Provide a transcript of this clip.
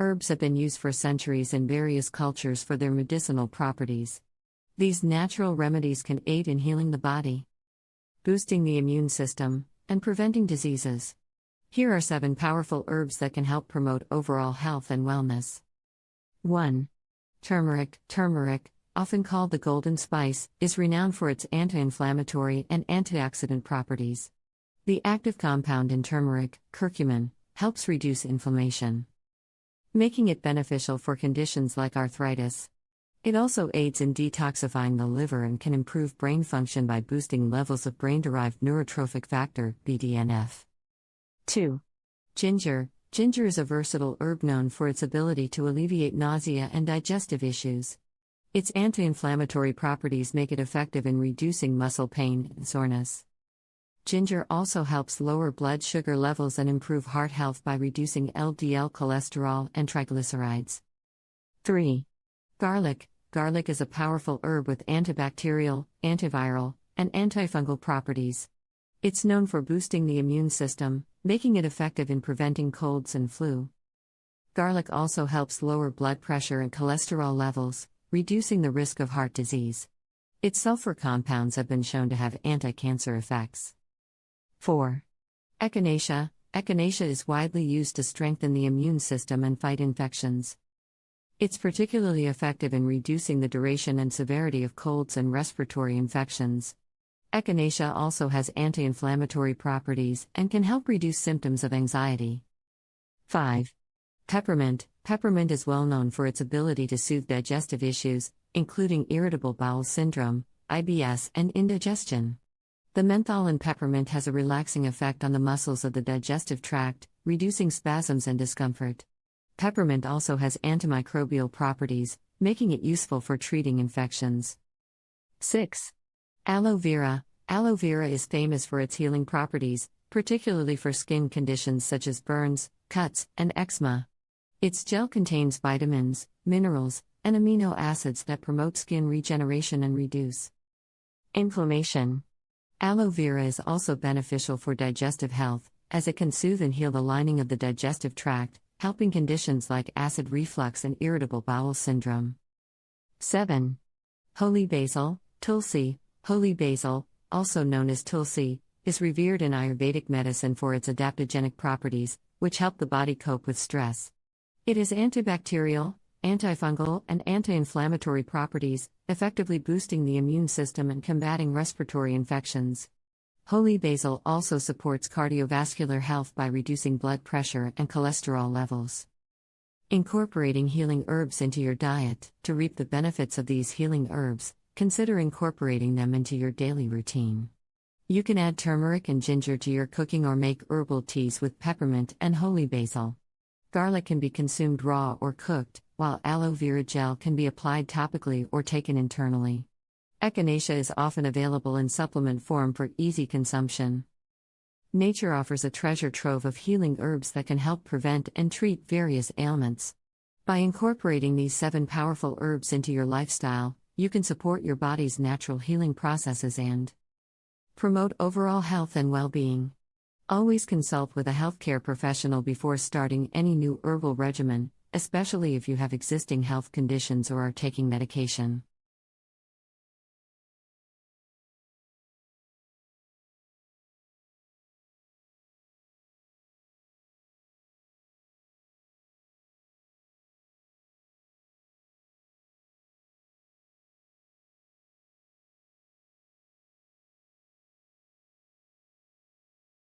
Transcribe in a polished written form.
Herbs have been used for centuries in various cultures for their medicinal properties. These natural remedies can aid in healing the body, boosting the immune system, and preventing diseases. Here are 7 powerful herbs that can help promote overall health and wellness. 1. Turmeric. Turmeric, often called the golden spice, is renowned for its anti-inflammatory and antioxidant properties. The active compound in turmeric, curcumin, helps reduce inflammation, making it beneficial for conditions like arthritis. It also aids in detoxifying the liver and can improve brain function by boosting levels of brain-derived neurotrophic factor, BDNF. 2. Ginger. Ginger is a versatile herb known for its ability to alleviate nausea and digestive issues. Its anti-inflammatory properties make it effective in reducing muscle pain and soreness. Ginger also helps lower blood sugar levels and improve heart health by reducing LDL cholesterol and triglycerides. 3. Garlic. Garlic is a powerful herb with antibacterial, antiviral, and antifungal properties. It's known for boosting the immune system, making it effective in preventing colds and flu. Garlic also helps lower blood pressure and cholesterol levels, reducing the risk of heart disease. Its sulfur compounds have been shown to have anti-cancer effects. 4. Echinacea. Echinacea is widely used to strengthen the immune system and fight infections. It's particularly effective in reducing the duration and severity of colds and respiratory infections. Echinacea also has anti-inflammatory properties and can help reduce symptoms of anxiety. 5. Peppermint. Peppermint is well known for its ability to soothe digestive issues, including irritable bowel syndrome, IBS, and indigestion. The menthol in peppermint has a relaxing effect on the muscles of the digestive tract, reducing spasms and discomfort. Peppermint also has antimicrobial properties, making it useful for treating infections. 6. Aloe vera. Aloe vera is famous for its healing properties, particularly for skin conditions such as burns, cuts, and eczema. Its gel contains vitamins, minerals, and amino acids that promote skin regeneration and reduce inflammation. Aloe vera is also beneficial for digestive health, as it can soothe and heal the lining of the digestive tract, helping conditions like acid reflux and irritable bowel syndrome. 7. Holy basil. Tulsi. Holy basil, also known as tulsi, is revered in Ayurvedic medicine for its adaptogenic properties, which help the body cope with stress. It has antibacterial, antifungal, and anti-inflammatory properties, effectively boosting the immune system and combating respiratory infections. Holy basil also supports cardiovascular health by reducing blood pressure and cholesterol levels. Incorporating healing herbs into your diet. To reap the benefits of these healing herbs, consider incorporating them into your daily routine. You can add turmeric and ginger to your cooking or make herbal teas with peppermint and holy basil. Garlic can be consumed raw or cooked, while aloe vera gel can be applied topically or taken internally. Echinacea is often available in supplement form for easy consumption. Nature offers a treasure trove of healing herbs that can help prevent and treat various ailments. By incorporating these 7 powerful herbs into your lifestyle, you can support your body's natural healing processes and promote overall health and well-being. Always consult with a healthcare professional before starting any new herbal regimen, especially if you have existing health conditions or are taking medication.